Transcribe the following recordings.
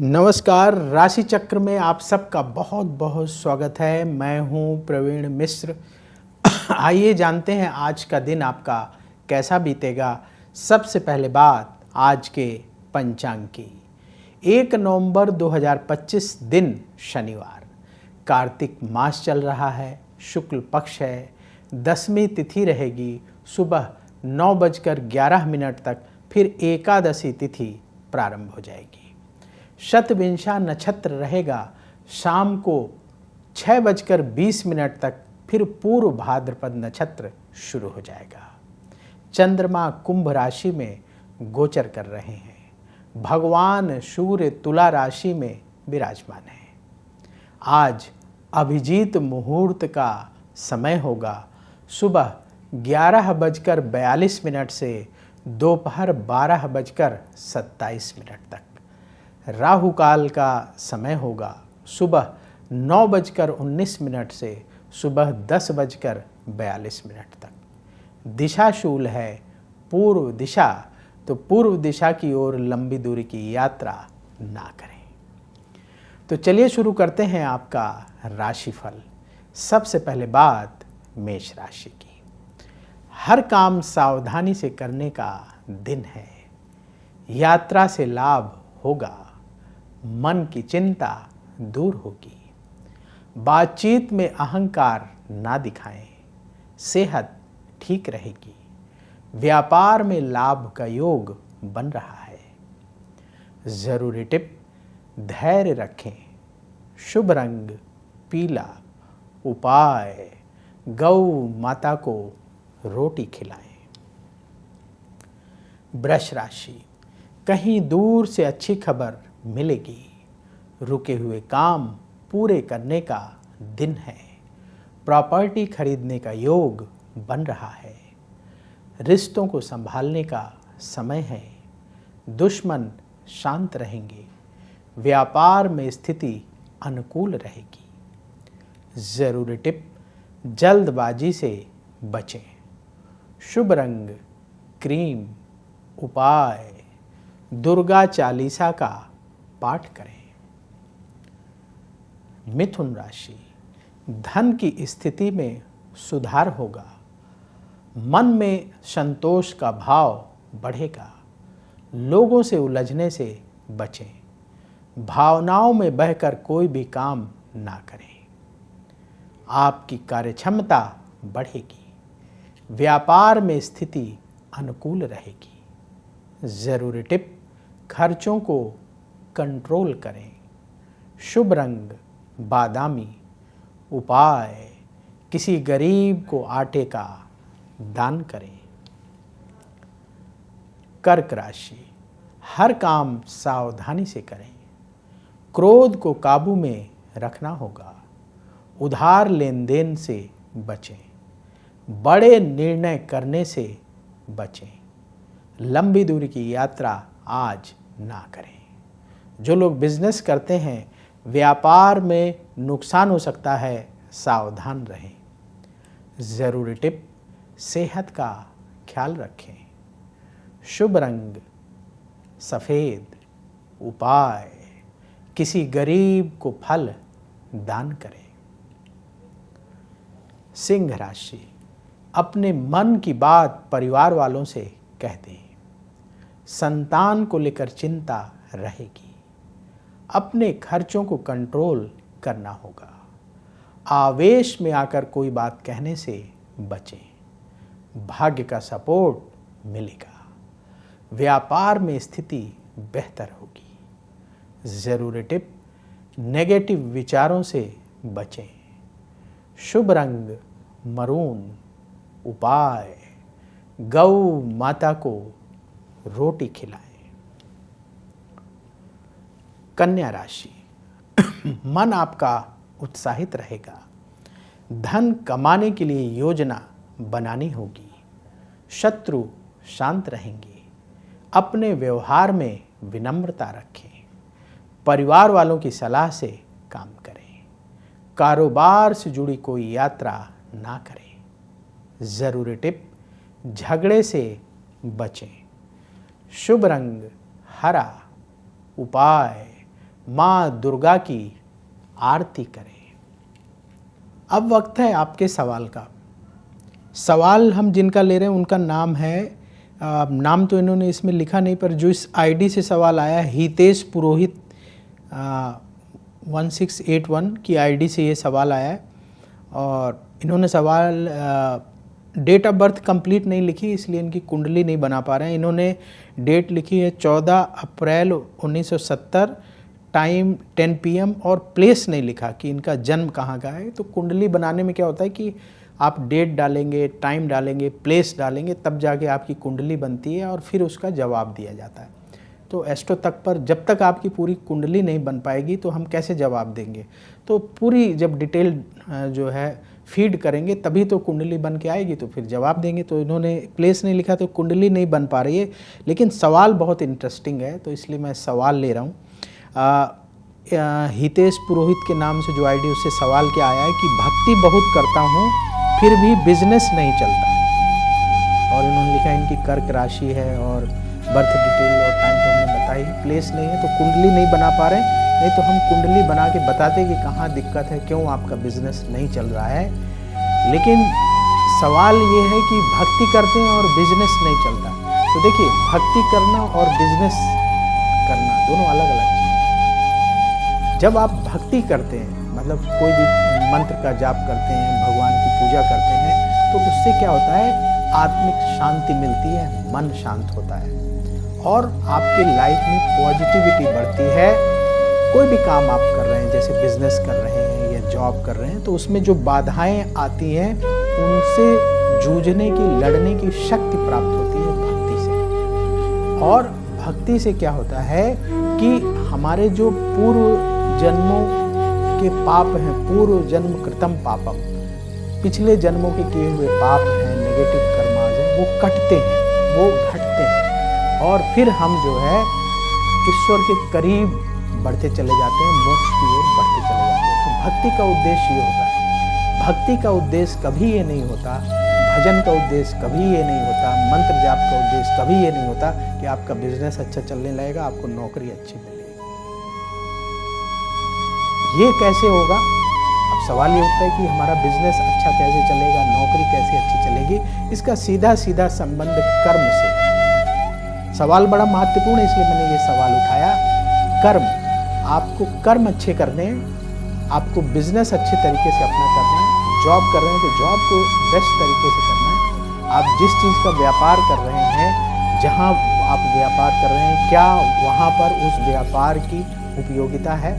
नमस्कार। राशि चक्र में आप सबका बहुत बहुत स्वागत है। मैं हूं प्रवीण मिश्र। आइए जानते हैं आज का दिन आपका कैसा बीतेगा। सबसे पहले बात आज के पंचांग की। 1 नवंबर 2025 दिन शनिवार, कार्तिक मास चल रहा है, शुक्ल पक्ष है, दसवीं तिथि रहेगी सुबह 9:11 तक, फिर एकादशी तिथि प्रारंभ हो जाएगी। शतविंशा नक्षत्र रहेगा शाम को 6:20 तक, फिर पूर्व भाद्रपद नक्षत्र शुरू हो जाएगा। चंद्रमा कुंभ राशि में गोचर कर रहे हैं। भगवान सूर्य तुला राशि में विराजमान है। आज अभिजीत मुहूर्त का समय होगा सुबह 11:42 से दोपहर 12:27 तक। राहु काल का समय होगा सुबह 9:19 से सुबह 10:42 तक। दिशा शूल है पूर्व दिशा, तो पूर्व दिशा की ओर लंबी दूरी की यात्रा ना करें। तो चलिए शुरू करते हैं आपका राशिफल। सबसे पहले बात मेष राशि की। हर काम सावधानी से करने का दिन है। यात्रा से लाभ होगा, मन की चिंता दूर होगी। बातचीत में अहंकार ना दिखाएं, सेहत ठीक रहेगी। व्यापार में लाभ का योग बन रहा है। जरूरी टिप, धैर्य रखें। शुभ रंग पीला। उपाय, गौ माता को रोटी खिलाएं। वृष राशि, कहीं दूर से अच्छी खबर मिलेगी। रुके हुए काम पूरे करने का दिन है। प्रॉपर्टी खरीदने का योग बन रहा है। रिश्तों को संभालने का समय है। दुश्मन शांत रहेंगे। व्यापार में स्थिति अनुकूल रहेगी। जरूरी टिप, जल्दबाजी से बचें। शुभ रंग क्रीम। उपाय, दुर्गा चालीसा का पाठ करें। मिथुन राशि, धन की स्थिति में सुधार होगा। मन में संतोष का भाव बढ़ेगा। लोगों से उलझने से बचें। भावनाओं में बहकर कोई भी काम ना करें। आपकी कार्यक्षमता बढ़ेगी। व्यापार में स्थिति अनुकूल रहेगी। जरूरी टिप, खर्चों को कंट्रोल करें। शुभ रंग बादामी। उपाय, किसी गरीब को आटे का दान करें। कर्क राशि, हर काम सावधानी से करें। क्रोध को काबू में रखना होगा। उधार लेन देन से बचें। बड़े निर्णय करने से बचें। लंबी दूरी की यात्रा आज ना करें। जो लोग बिजनेस करते हैं, व्यापार में नुकसान हो सकता है, सावधान रहें। जरूरी टिप, सेहत का ख्याल रखें। शुभ रंग सफ़ेद। उपाय, किसी गरीब को फल दान करें। सिंह राशि, अपने मन की बात परिवार वालों से कह दें। संतान को लेकर चिंता रहेगी। अपने खर्चों को कंट्रोल करना होगा। आवेश में आकर कोई बात कहने से बचें। भाग्य का सपोर्ट मिलेगा। व्यापार में स्थिति बेहतर होगी। जरूरी टिप, नेगेटिव विचारों से बचें। शुभ रंग मरून। उपाय, गौ माता को रोटी खिलाएं। कन्या राशि, मन आपका उत्साहित रहेगा। धन कमाने के लिए योजना बनानी होगी। शत्रु शांत रहेंगे। अपने व्यवहार में विनम्रता रखें। परिवार वालों की सलाह से काम करें। कारोबार से जुड़ी कोई यात्रा ना करें। जरूरी टिप, झगड़े से बचें। शुभ रंग हरा। उपाय, माँ दुर्गा की आरती करें। अब वक्त है आपके सवाल का। सवाल हम जिनका ले रहे हैं उनका नाम है, नाम तो इन्होंने इसमें लिखा नहीं, पर जो इस आईडी से सवाल आया है हितेश पुरोहित 1681 की आईडी से ये सवाल आया है। और इन्होंने सवाल डेट ऑफ बर्थ कंप्लीट नहीं लिखी, इसलिए इनकी कुंडली नहीं बना पा रहे हैं। इन्होंने डेट लिखी है 14 अप्रैल 1970, टाइम 10 PM और प्लेस नहीं लिखा कि इनका जन्म कहाँ का है। तो कुंडली बनाने में क्या होता है कि आप डेट डालेंगे, टाइम डालेंगे, प्लेस डालेंगे, तब जाके आपकी कुंडली बनती है और फिर उसका जवाब दिया जाता है। तो एस्ट्रो तक पर जब तक आपकी पूरी कुंडली नहीं बन पाएगी तो हम कैसे जवाब देंगे। तो पूरी जब डिटेल जो है फीड करेंगे तभी तो कुंडली बन के आएगी, तो फिर जवाब देंगे। तो इन्होंने प्लेस नहीं लिखा तो कुंडली नहीं बन पा रही है, लेकिन सवाल बहुत इंटरेस्टिंग है तो इसलिए मैं सवाल ले रहा हूँ। हितेश पुरोहित के नाम से जो आईडी उससे सवाल क्या आया है कि भक्ति बहुत करता हूँ फिर भी बिजनेस नहीं चलता। और इन्होंने लिखा इनकी कर्क राशि है और बर्थ डिटेल और टाइम तो हमने बताई, प्लेस नहीं है तो कुंडली नहीं बना पा रहे, नहीं तो हम कुंडली बना के बताते कि कहाँ दिक्कत है, क्यों आपका बिजनेस नहीं चल रहा है। लेकिन सवाल ये है कि भक्ति करते हैं और बिजनेस नहीं चलता। तो देखिए, भक्ति करना और बिजनेस करना दोनों अलग अलग चीज़। जब आप भक्ति करते हैं, मतलब कोई भी मंत्र का जाप करते हैं, भगवान की पूजा करते हैं, तो उससे क्या होता है, आत्मिक शांति मिलती है, मन शांत होता है और आपके लाइफ में पॉजिटिविटी बढ़ती है। कोई भी काम आप कर रहे हैं, जैसे बिजनेस कर रहे हैं या जॉब कर रहे हैं, तो उसमें जो बाधाएं आती हैं उनसे जूझने की, लड़ने की शक्ति प्राप्त होती है भक्ति से। और भक्ति से क्या होता है कि हमारे जो पूर्व जन्मों के पाप हैं, पूर्व जन्म कृतम पापम, पिछले जन्मों के किए हुए पाप हैं, नेगेटिव कर्माज हैं, वो कटते हैं, वो घटते हैं और फिर हम जो है ईश्वर के करीब बढ़ते चले जाते हैं, मोक्ष की ओर बढ़ते चले जाते हैं। तो भक्ति का उद्देश्य ये होता है। भक्ति का उद्देश्य कभी ये नहीं होता, भजन का उद्देश्य कभी ये नहीं होता, मंत्र जाप का उद्देश्य कभी ये नहीं होता कि आपका बिजनेस अच्छा चलने लगेगा, आपको नौकरी अच्छी मिलेगी। ये कैसे होगा? अब सवाल ये उठता है कि हमारा बिजनेस अच्छा कैसे चलेगा, नौकरी कैसे अच्छी चलेगी। इसका सीधा सीधा संबंध कर्म से है। सवाल बड़ा महत्वपूर्ण है, इसलिए मैंने ये सवाल उठाया। कर्म, आपको कर्म अच्छे करने हैं, आपको बिजनेस अच्छे तरीके से अपना करना है, जॉब कर रहे हैं तो जॉब को बेस्ट तरीके से करना है। आप जिस चीज़ का व्यापार कर रहे हैं, जहाँ आप व्यापार कर रहे हैं, क्या वहाँ पर उस व्यापार की उपयोगिता है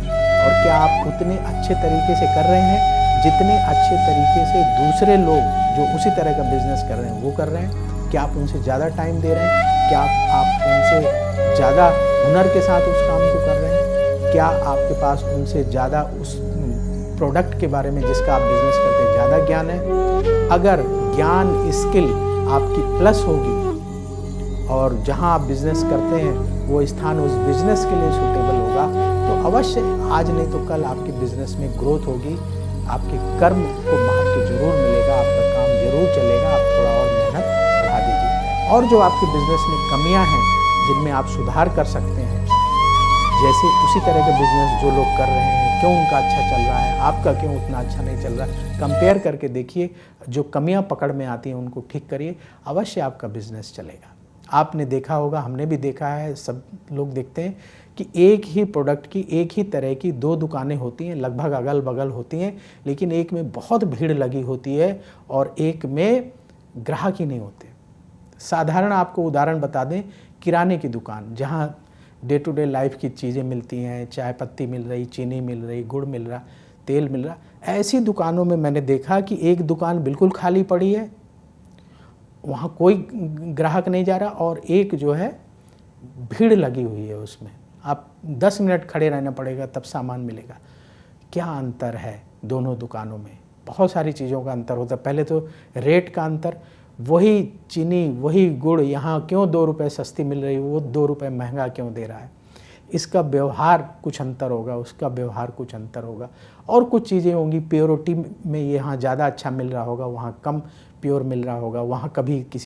और क्या आप उतने अच्छे तरीके से कर रहे हैं जितने अच्छे तरीके से दूसरे लोग जो उसी तरह का बिजनेस कर रहे हैं वो कर रहे हैं? क्या आप उनसे ज़्यादा टाइम दे रहे हैं? क्या आप उनसे ज़्यादा हुनर के साथ उस काम को कर रहे हैं? क्या आपके पास उनसे ज़्यादा उस प्रोडक्ट के बारे में जिसका आप बिजनेस करते हैं ज़्यादा ज्ञान है? अगर ज्ञान, स्किल आपकी प्लस होगी और जहां आप बिजनेस करते हैं वो स्थान उस बिजनेस के लिए सूटेबल होगा, तो अवश्य आज नहीं तो कल आपके बिजनेस में ग्रोथ होगी, आपके कर्म को महत्व जरूर मिलेगा, आपका काम जरूर चलेगा। आप थोड़ा और मेहनत बढ़ा दीजिए। और जो आपके बिजनेस में कमियां हैं जिनमें आप सुधार कर सकते हैं, जैसे उसी तरह का बिजनेस जो लोग कर रहे हैं, क्यों उनका अच्छा चल रहा है, आपका क्यों उतना अच्छा नहीं चल रहा है, कंपेयर करके देखिए। जो कमियां पकड़ में आती हैं उनको ठीक करिए, अवश्य आपका बिजनेस चलेगा। आपने देखा होगा, हमने भी देखा है, सब लोग देखते हैं कि एक ही प्रोडक्ट की, एक ही तरह की 2 दुकानें होती हैं, लगभग अगल बगल होती हैं, लेकिन एक में बहुत भीड़ लगी होती है और एक में ग्राहक ही नहीं होते। साधारण आपको उदाहरण बता दें, किराने की दुकान, जहाँ डे टू डे लाइफ की चीज़ें मिलती हैं, चाय पत्ती मिल रही, चीनी मिल रही, गुड़ मिल रहा, तेल मिल रहा, ऐसी दुकानों में मैंने देखा कि एक दुकान बिल्कुल खाली पड़ी है, वहाँ कोई ग्राहक नहीं जा रहा, और एक जो है भीड़ लगी हुई है, उसमें आप 10 मिनट खड़े रहना पड़ेगा तब सामान मिलेगा। क्या अंतर है दोनों दुकानों में? बहुत सारी चीज़ों का अंतर होता है। पहले तो रेट का अंतर, वही चीनी वही गुड़ यहाँ क्यों 2 रुपये सस्ती मिल रही है, वो 2 रुपये महंगा क्यों दे रहा है। इसका व्यवहार कुछ अंतर होगा, उसका व्यवहार कुछ अंतर होगा, और कुछ चीज़ें होंगी। प्योरिटी में यहाँ ज़्यादा अच्छा मिल रहा होगा, वहाँ कम प्योर मिल रहा होगा, वहाँ कभी किसी